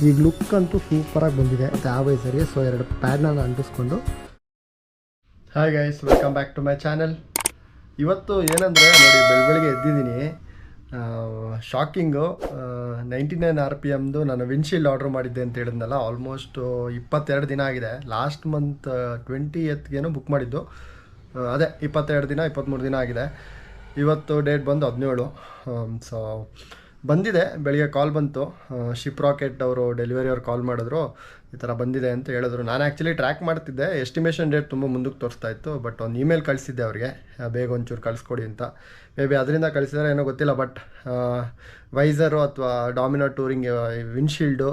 ಈಗ ಲುಕ್ ಅಂತೂ ಸೂಪರಾಗಿ ಬಂದಿದೆ. ಮತ್ತು ಆ ವಯಸ್ಸರಿಗೆ ಸೊ 2 ಪ್ಯಾಡ್ನ ಅಂಟಿಸ್ಕೊಂಡು. Hi guys, welcome back to my channel. ಇವತ್ತು ಏನಂದರೆ ನೋಡಿ, ಬೆಳಗ್ಗೆ ಎದ್ದಿದ್ದೀನಿ. ಶಾಕಿಂಗು, 99 RPMದು ನಾನು ವಿಂಡ್ಶೀಲ್ಡ್ ಆರ್ಡ್ರ್ ಮಾಡಿದ್ದೆ ಅಂತ ಹೇಳಿದ್ನಲ್ಲ. ಆಲ್ಮೋಸ್ಟ್ 22 ದಿನ ಆಗಿದೆ. ಲಾಸ್ಟ್ ಮಂತ್ 20th ಬುಕ್ ಮಾಡಿದ್ದು. ಅದೇ 22 ದಿನ 23 ದಿನ ಆಗಿದೆ. ಇವತ್ತು ಡೇಟ್ ಬಂದು 17. ಸೊ ಬಂದಿದೆ. ಬೆಳಿಗ್ಗೆ ಕಾಲ್ ಬಂತು, ಶಿಪ್ ರಾಕೆಟ್ ಅವರು ಡೆಲಿವರಿ ಅವ್ರು ಕಾಲ್ ಮಾಡಿದ್ರು, ಈ ಥರ ಬಂದಿದೆ ಅಂತ ಹೇಳಿದ್ರು. ನಾನು ಆ್ಯಕ್ಚುಲಿ ಟ್ರ್ಯಾಕ್ ಮಾಡ್ತಿದ್ದೆ. ಎಸ್ಟಿಮೇಷನ್ ಡೇಟ್ ತುಂಬ ಮುಂದಕ್ಕೆ ತೋರಿಸ್ತಾ ಇತ್ತು. ಬಟ್ ಒಂದು ಇಮೇಲ್ ಕಳಿಸಿದ್ದೆ ಅವ್ರಿಗೆ, ಬೇಗ ಒಂಚೂರು ಕಳಿಸ್ಕೊಡಿ ಅಂತ. ಮೇ ಬಿ ಅದರಿಂದ ಕಳಿಸಿದ್ರೆ ಏನೋ ಗೊತ್ತಿಲ್ಲ. ಬಟ್ ವೈಸರು ಅಥವಾ ಡಾಮಿನಾರ್ ಟೂರಿಂಗ್ ವಿಂಡ್ಶೀಲ್ಡು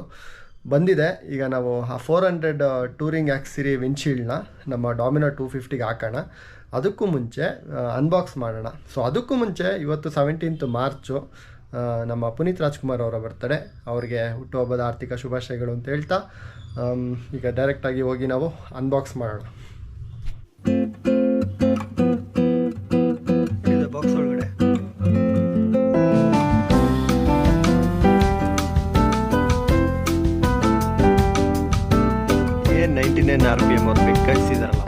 ಬಂದಿದೆ. ಈಗ ನಾವು ಆ 400 ಟೂರಿಂಗ್ ಆಕ್ಸಿರಿ ವಿಂಡ್ಶೀಲ್ಡ್ನ ನಮ್ಮ ಡಾಮಿನಾರ್ 250ಗೆ ಹಾಕೋಣ. ಅದಕ್ಕೂ ಮುಂಚೆ ಅನ್ಬಾಕ್ಸ್ ಮಾಡೋಣ. ಸೊ ಅದಕ್ಕೂ ಮುಂಚೆ ಇವತ್ತು 17th ಮಾರ್ಚು ನಮ್ಮ ಪುನೀತ್ ರಾಜ್ಕುಮಾರ್ ಅವರ ಬರ್ತಡೇ. ಅವ್ರಿಗೆ ಹುಟ್ಟುಹಬ್ಬದ ಆರ್ಥಿಕ ಶುಭಾಶಯಗಳು ಅಂತ ಹೇಳ್ತಾ ಈಗ ಡೈರೆಕ್ಟಾಗಿ ಹೋಗಿ ನಾವು ಅನ್ಬಾಕ್ಸ್ ಮಾಡೋಣ. ಬಾಕ್ಸ್ ಒಳಗಡೆ ಏನು 99 RPM ಅವ್ರು ಬಿಟ್ಟು ಕಳಿಸಿದಾರಲ್ಲ.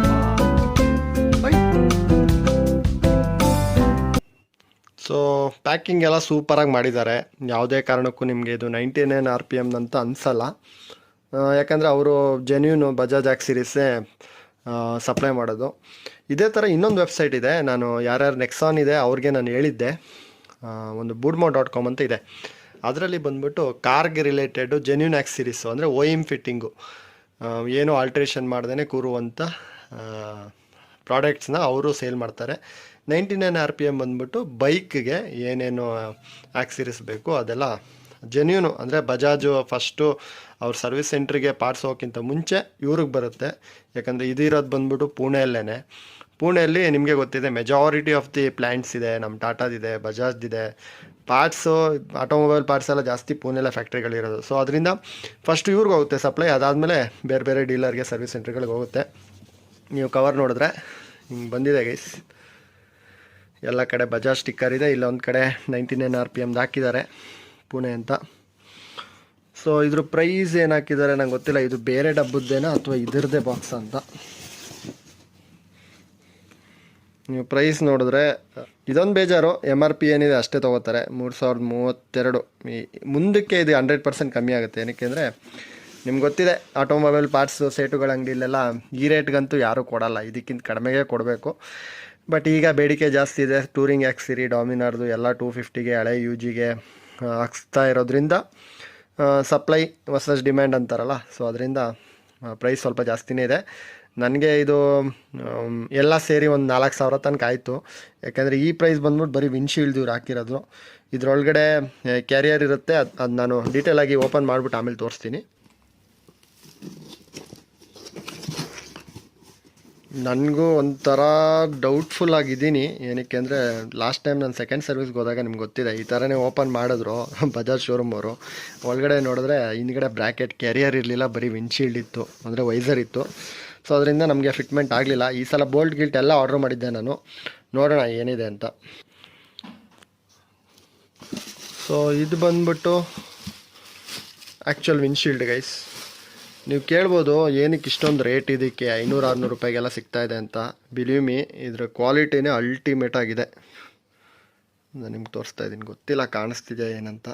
ಸೊ ಪ್ಯಾಕಿಂಗ್ ಎಲ್ಲ ಸೂಪರಾಗಿ ಮಾಡಿದ್ದಾರೆ. ಯಾವುದೇ ಕಾರಣಕ್ಕೂ ನಿಮಗೆ ಇದು 99 RPM ಅಂತ ಅನಿಸಲ್ಲ. ಯಾಕಂದರೆ ಅವರು ಜೆನ್ಯೂನು ಬಜಾಜ್ ಆಕ್ಸಿರೀಸೇ ಸಪ್ಲೈ ಮಾಡೋದು. ಇದೇ ಥರ ಇನ್ನೊಂದು ವೆಬ್ಸೈಟ್ ಇದೆ. ನಾನು ಯಾರ್ಯಾರು ನೆಕ್ಸಾನ್ ಇದೆ ಅವ್ರಿಗೆ ನಾನು ಹೇಳಿದ್ದೆ, ಒಂದು boodmo.com ಅಂತ ಇದೆ. ಅದರಲ್ಲಿ ಬಂದ್ಬಿಟ್ಟು ಕಾರ್ಗೆ ರಿಲೇಟೆಡು ಜೆನ್ಯೂನ್ ಆಕ್ಸಿರೀಸು ಅಂದರೆ OEM ಫಿಟ್ಟಿಂಗು, ಏನೂ ಆಲ್ಟ್ರೇಷನ್ ಮಾಡ್ದೇ ಕೂರುವಂಥ ಪ್ರಾಡಕ್ಟ್ಸ್ನ ಅವರು ಸೇಲ್ ಮಾಡ್ತಾರೆ. 99 RPM ಬಂದ್ಬಿಟ್ಟು ಬೈಕ್ಗೆ ಏನೇನು ಆಕ್ಸಿರೀಸ್ ಬೇಕು ಅದೆಲ್ಲ ಜೆನ್ಯೂನು. ಅಂದರೆ ಬಜಾಜು ಫಸ್ಟು ಅವ್ರ ಸರ್ವಿಸ್ ಸೆಂಟ್ರಿಗೆ ಪಾರ್ಟ್ಸ್ ಹೋಗೋಕ್ಕಿಂತ ಮುಂಚೆ ಇವ್ರಿಗೆ ಬರುತ್ತೆ. ಯಾಕಂದರೆ ಇದಿರೋದು ಬಂದ್ಬಿಟ್ಟು ಪುಣೆಯಲ್ಲಿ ನಿಮಗೆ ಗೊತ್ತಿದೆ, ಮೆಜಾರಿಟಿ ಆಫ್ ದಿ ಪ್ಲ್ಯಾಂಟ್ಸ್ ಇದೆ. ನಮ್ಮ ಟಾಟಾದಿದೆ, ಬಜಾಜ್ದಿದೆ. ಪಾರ್ಟ್ಸು, ಆಟೋಮೊಬೈಲ್ ಪಾರ್ಟ್ಸ್ ಎಲ್ಲ ಜಾಸ್ತಿ ಪುಣೆಲ್ಲ ಫ್ಯಾಕ್ಟ್ರಿಗಳಿರೋದು. ಸೊ ಅದರಿಂದ ಫಸ್ಟ್ ಇವ್ರಿಗೆ ಹೋಗುತ್ತೆ ಸಪ್ಲೈ. ಅದಾದಮೇಲೆ ಬೇರೆ ಬೇರೆ ಡೀಲರ್ಗೆ, ಸರ್ವಿಸ್ ಸೆಂಟ್ರ್ಗಳಿಗೆ ಹೋಗುತ್ತೆ. ನೀವು ಕವರ್ ನೋಡಿದ್ರೆ ಹಿಂಗೆ ಬಂದಿದೆ ಗೈಸ್. ಎಲ್ಲ ಕಡೆ ಬಜಾಜ್ ಸ್ಟಿಕ್ಕರ್ ಇದೆ. ಇಲ್ಲೊಂದು ಕಡೆ 99 RPMದು ಹಾಕಿದ್ದಾರೆ, ಪುಣೆ ಅಂತ. ಸೊ ಇದ್ರ ಪ್ರೈಸ್ ಏನು ಹಾಕಿದ್ದಾರೆ ನಂಗೆ ಗೊತ್ತಿಲ್ಲ. ಇದು ಬೇರೆ ಡಬ್ಬದ್ದೇನೋ ಅಥವಾ ಇದರದೇ ಬಾಕ್ಸ್ ಅಂತ. ನೀವು ಪ್ರೈಸ್ ನೋಡಿದ್ರೆ ಇದೊಂದು ಬೇಜಾರು, MRP ಏನಿದೆ ಅಷ್ಟೇ ತೊಗೋತಾರೆ, 3032. ಮುಂದಕ್ಕೆ ಇದು 100% ಕಮ್ಮಿ ಆಗುತ್ತೆ. ಏನಕ್ಕೆ ಅಂದರೆ ನಿಮ್ಗೆ ಗೊತ್ತಿದೆ, ಆಟೋಮೊಬೈಲ್ ಪಾರ್ಟ್ಸು ಸೇಟುಗಳ ಅಂಗಡಿಲೆಲ್ಲ ಈ ರೇಟ್ಗಂತೂ ಯಾರೂ ಕೊಡಲ್ಲ, ಇದಕ್ಕಿಂತ ಕಡಿಮೆಗೆ ಕೊಡಬೇಕು. ಬಟ್ ಈಗ ಬೇಡಿಕೆ ಜಾಸ್ತಿ ಇದೆ. ಟೂರಿಂಗ್ ಆಕ್ಸಿರಿ ಡಾಮಿನಾರ್ದು ಎಲ್ಲ 250ಗೆ ಹಳೆ UGಗೆ ಹಾಕ್ಸ್ತಾ ಇರೋದ್ರಿಂದ ಸಪ್ಲೈ ವರ್ಸಸ್ ಡಿಮ್ಯಾಂಡ್ ಅಂತಾರಲ್ಲ. ಸೊ ಅದರಿಂದ ಪ್ರೈಸ್ ಸ್ವಲ್ಪ ಜಾಸ್ತಿನೇ ಇದೆ. ನನಗೆ ಇದು ಎಲ್ಲ ಸೇರಿ ಒಂದು 4000 ತನಕ ಆಯಿತು. ಯಾಕೆಂದರೆ ಈ ಪ್ರೈಸ್ ಬಂದ್ಬಿಟ್ಟು ಬರೀ ವಿಂಡ್ಶೀಲ್ಡ್ ಇವ್ರು ಹಾಕಿರೋದು. ಇದರೊಳಗಡೆ ಕ್ಯಾರಿಯರ್ ಇರುತ್ತೆ. ಅದು ನಾನು ಡೀಟೇಲಾಗಿ ಓಪನ್ ಮಾಡಿಬಿಟ್ಟು ಆಮೇಲೆ ತೋರಿಸ್ತೀನಿ. ನನಗೂ ಒಂಥರ ಡೌಟ್ಫುಲ್ ಆಗಿದ್ದೀನಿ. ಏನಕ್ಕೆ ಅಂದರೆ ಲಾಸ್ಟ್ ಟೈಮ್ ನಾನು ಸೆಕೆಂಡ್ ಸರ್ವಿಸ್ಗೆ ಹೋದಾಗ ನಿಮ್ಗೆ ಗೊತ್ತಿದೆ, ಈ ಥರನೇ ಓಪನ್ ಮಾಡಿದ್ರು ಬಜಾಜ್ ಶೋರೂಮ್ ಅವರು. ಒಳಗಡೆ ನೋಡಿದ್ರೆ ಹಿಂದ್ಗಡೆ ಬ್ರ್ಯಾಕೆಟ್ ಕ್ಯಾರಿಯರ್ ಇರಲಿಲ್ಲ, ಬರೀ ವಿಂಡ್ಶೀಲ್ಡ್ ಇತ್ತು, ಅಂದರೆ ವೈಸರ್ ಇತ್ತು. ಸೊ ಅದರಿಂದ ನಮಗೆ ಫಿಟ್ಮೆಂಟ್ ಆಗಲಿಲ್ಲ. ಈ ಸಲ ಬೋಲ್ಟ್ ಎಲ್ಲ ಆರ್ಡ್ರ್ ಮಾಡಿದ್ದೆ ನಾನು, ನೋಡೋಣ ಏನಿದೆ ಅಂತ. ಸೊ ಇದು ಬಂದ್ಬಿಟ್ಟು ಆ್ಯಕ್ಚುಯಲ್ ವಿಂಡ್ಶೀಲ್ಡ್ ಗೈಸ್. ನೀವು ಕೇಳ್ಬೋದು ಏನಕ್ಕೆ ಇಷ್ಟೊಂದು ರೇಟ್ ಇದಕ್ಕೆ, 500-600 ರೂಪಾಯಿಗೆಲ್ಲ ಸಿಗ್ತಾಯಿದೆ ಅಂತ. ಬಿಲೀವ್ ಮಿ, ಇದರ ಕ್ವಾಲಿಟಿನೇ ಅಲ್ಟಿಮೇಟ್ ಆಗಿದೆ. ನಾನು ನಿಮ್ಗೆ ತೋರಿಸ್ತಾ ಇದ್ದೀನಿ, ಗೊತ್ತಿಲ್ಲ ಕಾಣಿಸ್ತಿದೆ ಏನಂತ.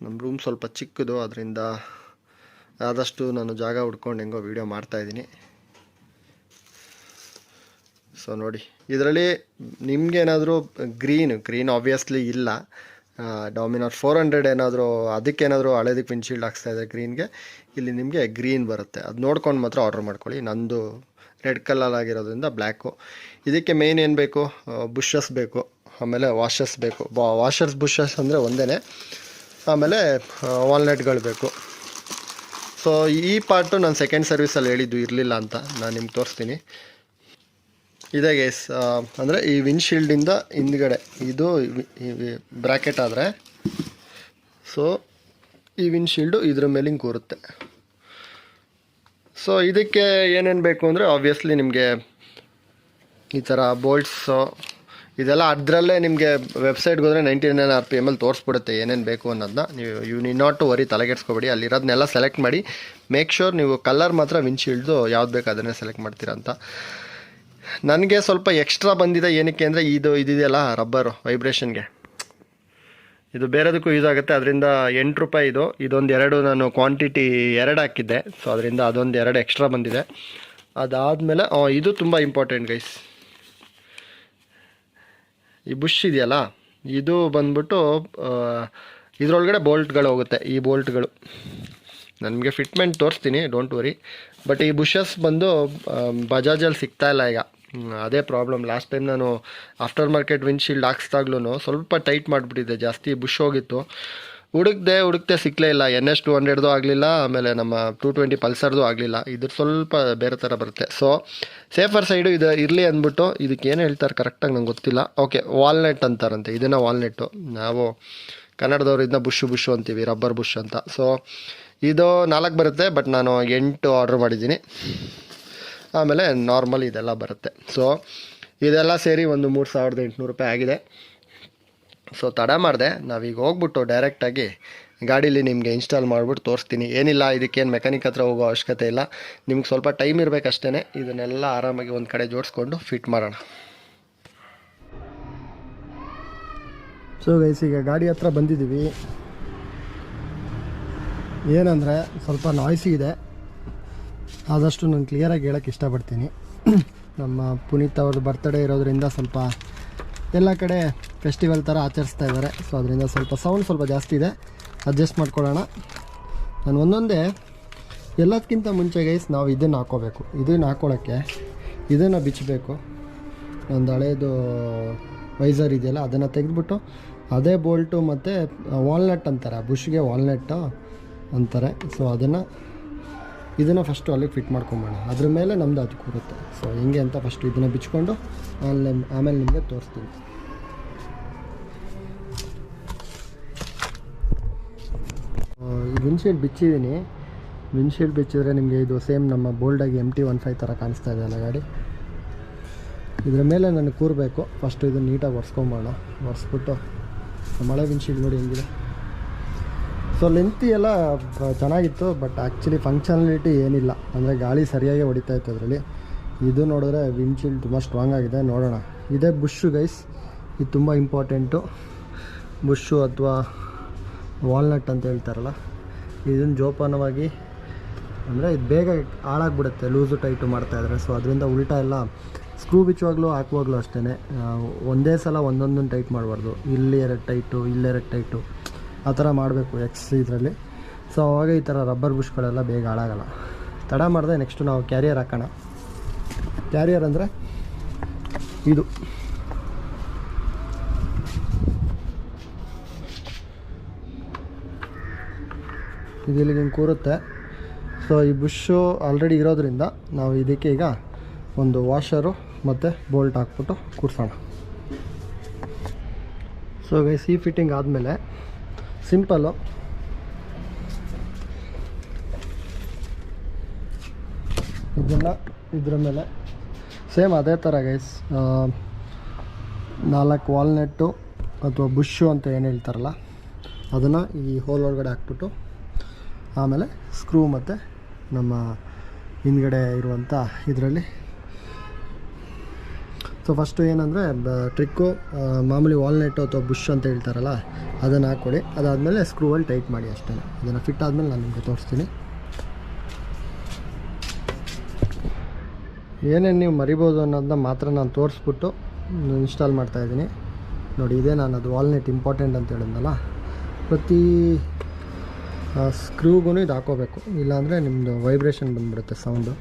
ನಮ್ಮ ರೂಮ್ ಸ್ವಲ್ಪ ಚಿಕ್ಕದು, ಅದರಿಂದ ಆದಷ್ಟು ನಾನು ಜಾಗ ಹುಡ್ಕೊಂಡು ಹೆಂಗೋ ವೀಡಿಯೋ ಮಾಡ್ತಾಯಿದ್ದೀನಿ. ಸೊ ನೋಡಿ, ಇದರಲ್ಲಿ ನಿಮಗೇನಾದರೂ ಗ್ರೀನ್ ಆಬ್ವಿಯಸ್ಲಿ ಇಲ್ಲ. ಡಾಮಿನಾರ್ 400 ಏನಾದರೂ ಅದಕ್ಕೇನಾದರೂ ಹಳೇದಕ್ಕೆ ವಿಂಡ್ಶೀಲ್ಡ್ ಹಾಕ್ಸ್ತಾಯಿದೆ ಗ್ರೀನ್ಗೆ, ಇಲ್ಲಿ ನಿಮಗೆ ಗ್ರೀನ್ ಬರುತ್ತೆ. ಅದು ನೋಡ್ಕೊಂಡು ಮಾತ್ರ ಆರ್ಡ್ರ್ ಮಾಡ್ಕೊಳ್ಳಿ. ನಂದು ರೆಡ್ ಕಲರ್ ಆಗಿರೋದ್ರಿಂದ ಬ್ಲ್ಯಾಕು. ಇದಕ್ಕೆ ಮೇಯ್ನ್ ಏನು ಬೇಕು, ಬುಷಸ್ ಬೇಕು, ಆಮೇಲೆ ವಾಷರ್ಸ್ ಬೇಕು. ವಾಷರ್ಸ್ ಬುಷಸ್ ಅಂದರೆ ಒಂದೇ. ಆಮೇಲೆ ವಾಲ್ನಟ್ಗಳು ಬೇಕು. ಸೊ ಈ ಪಾರ್ಟು ನಾನು ಸೆಕೆಂಡ್ ಸರ್ವಿಸಲ್ಲಿ ಹೇಳಿದ್ದು ಇರಲಿಲ್ಲ ಅಂತ ನಾನು ನಿಮ್ಗೆ ತೋರಿಸ್ತೀನಿ. ಇದೆ ಗೇಸ್, ಅಂದರೆ ಈ ವಿಂಡ್ಶೀಲ್ಡಿಂದ ಹಿಂದ್ಗಡೆ ಇದು ಬ್ರ್ಯಾಕೆಟ್ ಆದರೆ, ಸೊ ಈ ವಿಂಡ್ಶೀಲ್ಡು ಇದ್ರ ಮೇಲೆ ಹಿಂಗೆ ಕೂರುತ್ತೆ. ಸೊ ಇದಕ್ಕೆ ಏನೇನು ಬೇಕು ಅಂದರೆ ಆಬ್ವಿಯಸ್ಲಿ ನಿಮಗೆ ಈ ಥರ ಬೋಲ್ಟ್ಸು, ಇದೆಲ್ಲ ಅದರಲ್ಲೇ ನಿಮಗೆ ವೆಬ್ಸೈಟ್ಗೆ ಹೋದರೆ 99 RPM ತೋರಿಸ್ಬಿಡುತ್ತೆ ಏನೇನು ಬೇಕು ಅನ್ನೋದನ್ನ. ನೀವು ನೀಡ್ ನಾಟ್ ಟು ವರಿ, ತಲೆಗೆಡ್ಸ್ಕೊಬೇಡಿ. ಅಲ್ಲಿರೋದನ್ನೆಲ್ಲ ಸೆಲೆಕ್ಟ್ ಮಾಡಿ. ಮೇಕ್ ಶೋರ್ ನೀವು ಕಲರ್ ಮಾತ್ರ ವಿಂಡ್ಶೀಲ್ಡ್ದು ಯಾವ್ದು ಬೇಕು ಅದನ್ನೇ ಸೆಲೆಕ್ಟ್ ಮಾಡ್ತೀರಾ ಅಂತ. ನನಗೆ ಸ್ವಲ್ಪ ಎಕ್ಸ್ಟ್ರಾ ಬಂದಿದೆ. ಏನಕ್ಕೆ ಅಂದರೆ ಇದೆಯಲ್ಲ ರಬ್ಬರು ವೈಬ್ರೇಷನ್ಗೆ, ಇದು ಬೇರೆದಕ್ಕೂ ಯೂಸ್ ಆಗುತ್ತೆ. ಅದರಿಂದ ₹8 ಇದೊಂದು 2 ನಾನು ಕ್ವಾಂಟಿಟಿ 2 ಹಾಕಿದ್ದೆ. ಸೊ ಅದರಿಂದ ಅದೊಂದು 2 ಎಕ್ಸ್ಟ್ರಾ ಬಂದಿದೆ. ಅದಾದಮೇಲೆ ಇದು ತುಂಬ ಇಂಪಾರ್ಟೆಂಟ್ ಗೈಸ್. ಈ ಬುಷ್ ಇದೆಯಲ್ಲ, ಇದು ಬಂದ್ಬಿಟ್ಟು ಇದರೊಳಗಡೆ ಬೋಲ್ಟ್ಗಳು ಹೋಗುತ್ತೆ. ಈ ಬೋಲ್ಟ್ಗಳು ನನಗೆ ಫಿಟ್ಮೆಂಟ್ ತೋರಿಸ್ತೀನಿ, ಡೋಂಟ್ ವರಿ. ಬಟ್ ಈ ಬುಷಸ್ ಬಂದು ಬಜಾಜಲ್ಲಿ ಸಿಗ್ತಾಯಿಲ್ಲ ಈಗ. ಅದೇ ಪ್ರಾಬ್ಲಮ್. ಲಾಸ್ಟ್ ಟೈಮ್ ನಾನು ಆಫ್ಟರ್ ಮಾರ್ಕೆಟ್ ವಿಂಡ್ಶೀಲ್ಡ್ ಹಾಕ್ಸ್ದಾಗ್ಲೂ ಸ್ವಲ್ಪ ಟೈಟ್ ಮಾಡಿಬಿಟ್ಟಿದ್ದೆ, ಜಾಸ್ತಿ ಬುಷ್ ಹೋಗಿತ್ತು. ಹುಡುಕ್ತೆ ಸಿಕ್ಕಲೇ ಇಲ್ಲ. NS 200ದು ಆಗಲಿಲ್ಲ, ಆಮೇಲೆ ನಮ್ಮ 220 ಪಲ್ಸರ್ದು ಆಗಲಿಲ್ಲ. ಇದ್ರ ಸ್ವಲ್ಪ ಬೇರೆ ಥರ ಬರುತ್ತೆ. ಸೊ ಸೇಫರ್ ಸೈಡು ಇದು ಇರಲಿ ಅಂದ್ಬಿಟ್ಟು, ಇದಕ್ಕೆ ಏನು ಹೇಳ್ತಾರೆ ಕರೆಕ್ಟಾಗಿ ನಂಗೆ ಗೊತ್ತಿಲ್ಲ. Okay, walnut ಅಂತಾರಂತೆ. ಇದನ್ನು ವಾಲ್ನೆಟ್ಟು, ನಾವು ಕನ್ನಡದವ್ರು ಇದನ್ನ ಬುಷ್ ಅಂತೀವಿ, ರಬ್ಬರ್ ಬುಷ್ ಅಂತ. ಸೊ ಇದು 4 ಬರುತ್ತೆ, ಬಟ್ ನಾನು 8 ಆರ್ಡ್ರ್ ಮಾಡಿದ್ದೀನಿ. ಆಮೇಲೆ ನಾರ್ಮಲ್ ಇದೆಲ್ಲ ಬರುತ್ತೆ. ಸೊ ಇದೆಲ್ಲ ಸೇರಿ ಒಂದು ₹3,800 ಆಗಿದೆ. ಸೊ ತಡ ಮಾಡಿದೆ. ನಾವೀಗ ಹೋಗ್ಬಿಟ್ಟು ಡೈರೆಕ್ಟಾಗಿ ಗಾಡೀಲಿ ನಿಮಗೆ ಇನ್ಸ್ಟಾಲ್ ಮಾಡಿಬಿಟ್ಟು ತೋರಿಸ್ತೀನಿ. ಏನಿಲ್ಲ, ಇದಕ್ಕೇನು ಮೆಕ್ಯಾನಿಕ್ ಹತ್ರ ಹೋಗೋ ಅವಶ್ಯಕತೆ ಇಲ್ಲ. ನಿಮ್ಗೆ ಸ್ವಲ್ಪ ಟೈಮ್ ಇರಬೇಕಷ್ಟೇ. ಇದನ್ನೆಲ್ಲ ಆರಾಮಾಗಿ ಒಂದು ಕಡೆ ಜೋಡಿಸ್ಕೊಂಡು ಫಿಟ್ ಮಾಡೋಣ. ಸೊ ಗೈಸ್, ಈಗ ಗಾಡಿ ಹತ್ರ ಬಂದಿದ್ದೀವಿ. ಏನಂದರೆ ಸ್ವಲ್ಪ ನಾಯ್ಸಿ ಇದೆ. ಆದಷ್ಟು ನಾನು ಕ್ಲಿಯರಾಗಿ ಹೇಳೋಕ್ಕೆ ಇಷ್ಟಪಡ್ತೀನಿ. ನಮ್ಮ ಪುನೀತ್ ಅವ್ರದ್ದು ಬರ್ತ್ಡೇ ಇರೋದ್ರಿಂದ ಸ್ವಲ್ಪ ಎಲ್ಲ ಕಡೆ ಫೆಸ್ಟಿವಲ್ ಥರ ಆಚರಿಸ್ತಾ ಇದ್ದಾರೆ. ಸೊ ಅದರಿಂದ ಸ್ವಲ್ಪ ಸೌಂಡ್ ಸ್ವಲ್ಪ ಜಾಸ್ತಿ ಇದೆ, ಅಡ್ಜಸ್ಟ್ ಮಾಡ್ಕೊಳ್ಳೋಣ. ನಾನು ಒಂದೊಂದೇ ಎಲ್ಲದಕ್ಕಿಂತ ಮುಂಚೆ ಗೈಸ್ ನಾವು ಇದನ್ನು ಹಾಕ್ಕೋಬೇಕು. ಇದನ್ನು ಹಾಕ್ಕೊಳ್ಳೋಕ್ಕೆ ಇದನ್ನು ಬಿಚ್ಚಬೇಕು. ಒಂದು ಹಳೇದು ವೈಸರ್ ಇದೆಯಲ್ಲ, ಅದನ್ನು ತೆಗೆದುಬಿಟ್ಟು ಅದೇ ಬೋಲ್ಟು ಮತ್ತು ವಾಲ್ನಟ್ ಅಂತಾರೆ, ಬುಷ್ಗೆ ವಾಲ್ನಟ್ಟು ಅಂತಾರೆ. ಸೊ ಇದನ್ನು ಫಸ್ಟು ಅಲ್ಲಿಗೆ ಫಿಟ್ ಮಾಡ್ಕೊಂಬೋಣ. ಅದ್ರ ಮೇಲೆ ನಮ್ಮದು ಅದು ಕೂರುತ್ತೆ. ಸೊ ಹೆಂಗೆ ಅಂತ ಫಸ್ಟು ಇದನ್ನು ಬಿಚ್ಕೊಂಡು ಆಮೇಲೆ ನಿಮಗೆ ತೋರಿಸ್ತೀನಿ. ಈ ವಿಂಡ್ಶೀಲ್ಡ್ ಬಿಚ್ಚಿದ್ದೀನಿ. ವಿಂಡ್ಶೀಲ್ಡ್ ಬಿಚ್ಚಿದ್ರೆ ನಿಮಗೆ ಇದು ಸೇಮ್ ನಮ್ಮ ಬೋಲ್ಡಾಗಿ MT-15 ಥರ ಕಾಣಿಸ್ತಾ ಇದೆಯಲ್ಲ ಗಾಡಿ. ಇದರ ಮೇಲೆ ನನಗೆ ಕೂರಬೇಕು. ಫಸ್ಟು ಇದನ್ನು ನೀಟಾಗಿ ಒರೆಸ್ಕೊಂಬೋಣ. ಒರೆಸ್ಬಿಟ್ಟು ಮಳೆ ವಿಂಡ್ಶೀಲ್ಡ್ ನೋಡಿ ಹೆಂಗಿದೆ. ಸೊ ಲೆಂತಿ ಎಲ್ಲ ಚೆನ್ನಾಗಿತ್ತು, ಬಟ್ ಆ್ಯಕ್ಚುಲಿ ಫಂಕ್ಷನಾಲಿಟಿ ಏನಿಲ್ಲ. ಅಂದರೆ ಗಾಳಿ ಸರಿಯಾಗಿ ಹೊಡಿತಾ ಇತ್ತು ಅದರಲ್ಲಿ. ಇದು ನೋಡಿದ್ರೆ ವಿಂಡ್ಶೀಲ್ಡ್ ತುಂಬ ಸ್ಟ್ರಾಂಗ್ ಆಗಿದೆ. ನೋಡೋಣ. ಇದೇ ಬುಷ್ಷು ಗೈಸ್, ಇದು ತುಂಬ ಇಂಪಾರ್ಟೆಂಟು. ಬುಷ್ಷು ಅಥವಾ ವಾಲ್ನಟ್ ಅಂತ ಹೇಳ್ತಾರಲ್ಲ, ಇದನ್ನು ಜೋಪಾನವಾಗಿ, ಅಂದರೆ ಇದು ಬೇಗ ಹಾಳಾಗ್ಬಿಡುತ್ತೆ ಲೂಸು ಟೈಟು ಮಾಡ್ತಾಯಿದ್ರೆ. ಸೊ ಅದರಿಂದ ಉಲ್ಟಾ ಎಲ್ಲ ಸ್ಕ್ರೂ ಬಿಚ್ಚುವಾಗಲೂ ಹಾಕುವಾಗಲೂ ಅಷ್ಟೇ ಒಂದೇ ಸಲ ಒಂದೊಂದನ್ನು ಟೈಟ್ ಮಾಡಬಾರ್ದು. ಇಲ್ಲಿ 2 ಟೈಟು, ಇಲ್ಲಿ 2 ಟೈಟು, ಆ ಥರ ಮಾಡಬೇಕು ಇದರಲ್ಲಿ. ಸೊ ಅವಾಗ ಈ ಥರ ರಬ್ಬರ್ ಬುಷ್ಗಳೆಲ್ಲ ಬೇಗ ಹಾಳಾಗಲ್ಲ. ತಡ ಮಾಡಿದೆ. ನೆಕ್ಸ್ಟು ನಾವು ಕ್ಯಾರಿಯರ್ ಹಾಕೋಣ. ಕ್ಯಾರಿಯರ್ ಅಂದರೆ ಇದು ಇಲ್ಲಿಗೆ ಹಿಂಗೆ ಕೂರುತ್ತೆ. ಸೊ ಈ ಬುಷ್ಷು ಆಲ್ರೆಡಿ ಇರೋದ್ರಿಂದ ನಾವು ಇದಕ್ಕೆ ಈಗ ಒಂದು ವಾಷರು ಮತ್ತು ಬೋಲ್ಟ್ ಹಾಕ್ಬಿಟ್ಟು ಕೂರಿಸೋಣ. ಸೊ ಗೈಸ್, ಈ ಫಿಟ್ಟಿಂಗ್ ಆದಮೇಲೆ ಸಿಂಪಲ್ಲು ಇದನ್ನು ಇದ್ರ ಮೇಲೆ ಸೇಮ್ ಅದೇ ಥರ ಗೈಸ್ 4 ವಾಲ್ನೆಟ್ಟು ಅಥವಾ ಬುಷ್ಷು ಅಂತ ಏನು ಹೇಳ್ತಾರಲ್ಲ, ಅದನ್ನು ಈ ಹೋಲ್ ಒಳಗಡೆ ಹಾಕ್ಬಿಟ್ಟು ಆಮೇಲೆ ಸ್ಕ್ರೂ ಮತ್ತು ನಮ್ಮ ಹಿಂದ್ಗಡೆ ಇರುವಂಥ ಇದರಲ್ಲಿ. ಸೊ ಫಸ್ಟು ಏನಂದರೆ ಟ್ರಿಕ್ಕು, ಮಾಮೂಲಿ ವಾಲ್ನೆಟ್ಟು ಅಥವಾ ಬುಷ್ ಅಂತ ಹೇಳ್ತಾರಲ್ಲ ಅದನ್ನು ಹಾಕ್ಕೊಳ್ಳಿ. ಅದಾದಮೇಲೆ ಸ್ಕ್ರೂವಲ್ಲಿ ಟೈಟ್ ಮಾಡಿ ಅಷ್ಟೇ. ಇದನ್ನು ಫಿಟ್ ಆದಮೇಲೆ ನಾನು ನಿಮಗೆ ತೋರಿಸ್ತೀನಿ. ಏನೇನು ನೀವು ಮರಿಬೋದು ಅನ್ನೋದನ್ನ ಮಾತ್ರ ನಾನು ತೋರಿಸ್ಬಿಟ್ಟು ಇನ್ಸ್ಟಾಲ್ ಮಾಡ್ತಾಯಿದ್ದೀನಿ. ನೋಡಿ, ಇದೇ ನಾನು ಅದು ವಾಲ್ನೆಟ್ ಇಂಪಾರ್ಟೆಂಟ್ ಅಂತ ಹೇಳಿದ್ನಲ್ಲ, ಪ್ರತಿ ಸ್ಕ್ರೂಗೂ ಇದು ಹಾಕೋಬೇಕು, ಇಲ್ಲಾಂದರೆ ನಿಮ್ಮದು ವೈಬ್ರೇಷನ್ ಬಂದುಬಿಡುತ್ತೆ ಸೌಂಡು.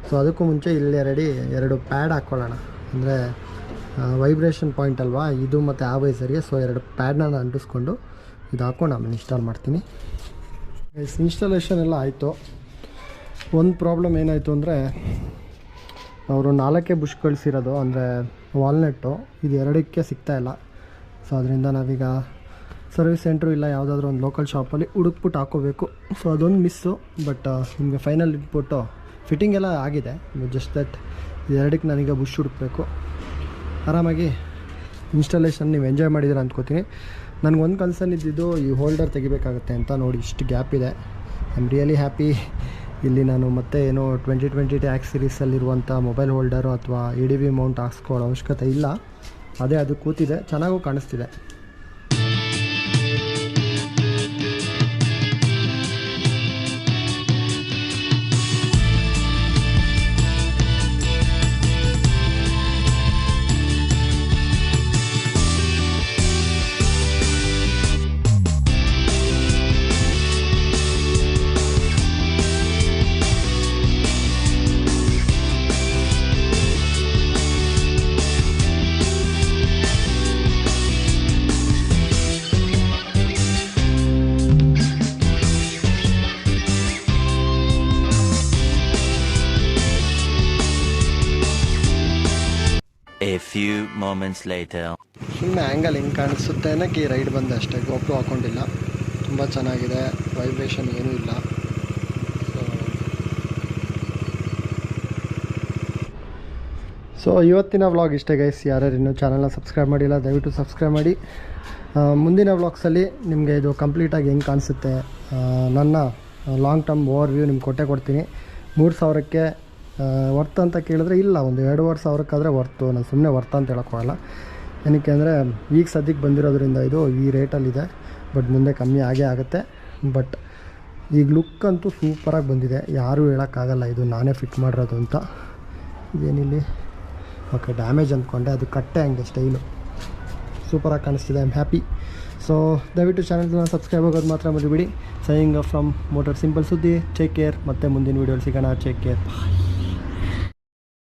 ಸೊ ಅದಕ್ಕೂ ಮುಂಚೆ ಇಲ್ಲಿ 2 ಪ್ಯಾಡ್ ಹಾಕ್ಕೊಳ್ಳೋಣ. ಅಂದರೆ ವೈಬ್ರೇಷನ್ ಪಾಯಿಂಟ್ ಅಲ್ವಾ ಇದು ಮತ್ತು ಆ ವೈಸರ್ಗೆ. ಸೊ 2 ಪ್ಯಾಡ್ನ ಅಂಟಿಸ್ಕೊಂಡು ಇದು ಹಾಕ್ಕೊಂಡು ಆಮೇಲೆ ಇನ್ಸ್ಟಾಲ್ ಮಾಡ್ತೀನಿ. ಇನ್ಸ್ಟಾಲೇಷನ್ ಎಲ್ಲ ಆಯಿತು. ಒಂದು ಪ್ರಾಬ್ಲಮ್ ಏನಾಯಿತು ಅಂದರೆ, ಅವರು 4 ಬುಷ್ ಕಳಿಸಿರೋದು, ಅಂದರೆ ವಾಲ್ನೆಟ್ಟು, ಇದು 2ಕ್ಕೆ ಸಿಗ್ತಾಯಿಲ್ಲ. ಸೊ ಅದರಿಂದ ನಾವೀಗ ಸರ್ವಿಸ್ ಸೆಂಟ್ರು ಇಲ್ಲ ಯಾವುದಾದ್ರೂ ಒಂದು ಲೋಕಲ್ ಶಾಪಲ್ಲಿ ಹುಡುಕ್ಬಿಟ್ಟು ಹಾಕೋಬೇಕು. ಸೊ ಅದೊಂದು ಮಿಸ್ಸು. ಬಟ್ ನಿಮಗೆ ಫೈನಲ್ ಇಟ್ಬಿಟ್ಟು ಫಿಟ್ಟಿಂಗ್ ಎಲ್ಲ ಆಗಿದೆ. ಜಸ್ಟ್ ದಟ್ 2ಕ್ಕೆ ನಾನೀಗ ಬುಷ್ ಹುಡುಕಬೇಕು. ಆರಾಮಾಗಿ ಇನ್ಸ್ಟಾಲೇಷನ್ ನೀವು ಎಂಜಾಯ್ ಮಾಡಿದ್ದೀರ ಅಂದ್ಕೋತೀನಿ. ನನಗೊಂದು ಕನ್ಸರ್ನ್ ಇದ್ದಿದ್ದು ಈ ಹೋಲ್ಡರ್ ತೆಗಿಬೇಕಾಗುತ್ತೆ ಅಂತ. ನೋಡಿ ಇಷ್ಟು ಗ್ಯಾಪ್ ಇದೆ. I am really happy. ಇಲ್ಲಿ ನಾನು ಮತ್ತೆ ಏನೋ 2020 ಟ್ಯಾಕ್ಸ್ ಸೀರೀಸಲ್ಲಿರುವಂಥ ಮೊಬೈಲ್ ಹೋಲ್ಡರು ಅಥವಾ EDV ಮೌಂಟ್ ಹಾಕ್ಸ್ಕೊಳ್ಳೋ ಅವಶ್ಯಕತೆ ಇಲ್ಲ. ಅದೇ ಅದು ಕೂತಿದೆ, ಚೆನ್ನಾಗೂ ಕಾಣಿಸ್ತಿದೆ. A few moments later. ಸುಮ್ಮನೆ ಆ್ಯಂಗಲ್ ಹಿಂಗೆ ಕಾಣಿಸುತ್ತೆ ಅನ್ನೋಕ್ಕೆ ಈ ರೈಡ್ ಬಂದೆ ಅಷ್ಟೇ. ಗೋಪ್ರು ಹಾಕ್ಕೊಂಡಿಲ್ಲ. ತುಂಬ ಚೆನ್ನಾಗಿದೆ, ವೈಬ್ರೇಷನ್ ಏನೂ ಇಲ್ಲ. ಸೊ ಇವತ್ತಿನ ವ್ಲಾಗ್ ಇಷ್ಟೇ ಗೈಸ್. ಯಾರ್ಯಾರು ಇನ್ನೂ ಚಾನಲ್ನ ಸಬ್ಸ್ಕ್ರೈಬ್ ಮಾಡಿಲ್ಲ ದಯವಿಟ್ಟು ಸಬ್ಸ್ಕ್ರೈಬ್ ಮಾಡಿ. ಮುಂದಿನ ವ್ಲಾಗ್ಸಲ್ಲಿ ನಿಮಗೆ ಇದು ಕಂಪ್ಲೀಟಾಗಿ ಹೆಂಗೆ ಕಾಣಿಸುತ್ತೆ ನನ್ನ ಲಾಂಗ್ ಟರ್ಮ್ ಓವರ್ ವ್ಯೂ ನಿಮ್ಗೆ ಕೊಡ್ತೀನಿ. 3000ಕ್ಕೆ ವರ್ತ್ ಅಂತ ಕೇಳಿದ್ರೆ ಇಲ್ಲ, ಒಂದು 2,500 ವರ್ತು. ನಾನು ಸುಮ್ಮನೆ ವರ್ತ್ ಅಂತ ಹೇಳೋಕ್ಕೋಗಲ್ಲ. ಏನಕ್ಕೆ ಅಂದರೆ ಈಗ ಸದ್ಯಕ್ಕೆ ಬಂದಿರೋದ್ರಿಂದ ಇದು ಈ ರೇಟಲ್ಲಿದೆ. ಬಟ್ ಮುಂದೆ ಕಮ್ಮಿ ಆಗೇ ಆಗುತ್ತೆ. ಬಟ್ ಈಗ ಲುಕ್ ಅಂತೂ ಸೂಪರಾಗಿ ಬಂದಿದೆ. ಯಾರೂ ಹೇಳೋಕ್ಕಾಗಲ್ಲ ಇದು ನಾನೇ ಫಿಟ್ ಮಾಡಿರೋದು ಅಂತ. ಇದೇನಿಲ್ಲಿ ಓಕೆ ಡ್ಯಾಮೇಜ್ ಅಂದ್ಕೊಂಡೆ, ಅದು ಕಟ್ಟೆ ಹಂಗೆ ಸ್ಟೈಲು ಸೂಪರಾಗಿ ಕಾಣಿಸ್ತಿದೆ. I am happy. ಸೊ ದಯವಿಟ್ಟು ಚಾನಲ್ನ ಸಬ್ಸ್ಕ್ರೈಬ್ ಆಗೋದು ಮಾತ್ರ ಮರಿಬೇಡಿ. Signing off from motor simple ಸುದ್ದಿ. Take care. ಮತ್ತೆ ಮುಂದಿನ ವೀಡಿಯೋಲಿ ಸಿಗೋಣ. Take care. ಬಾಯ್.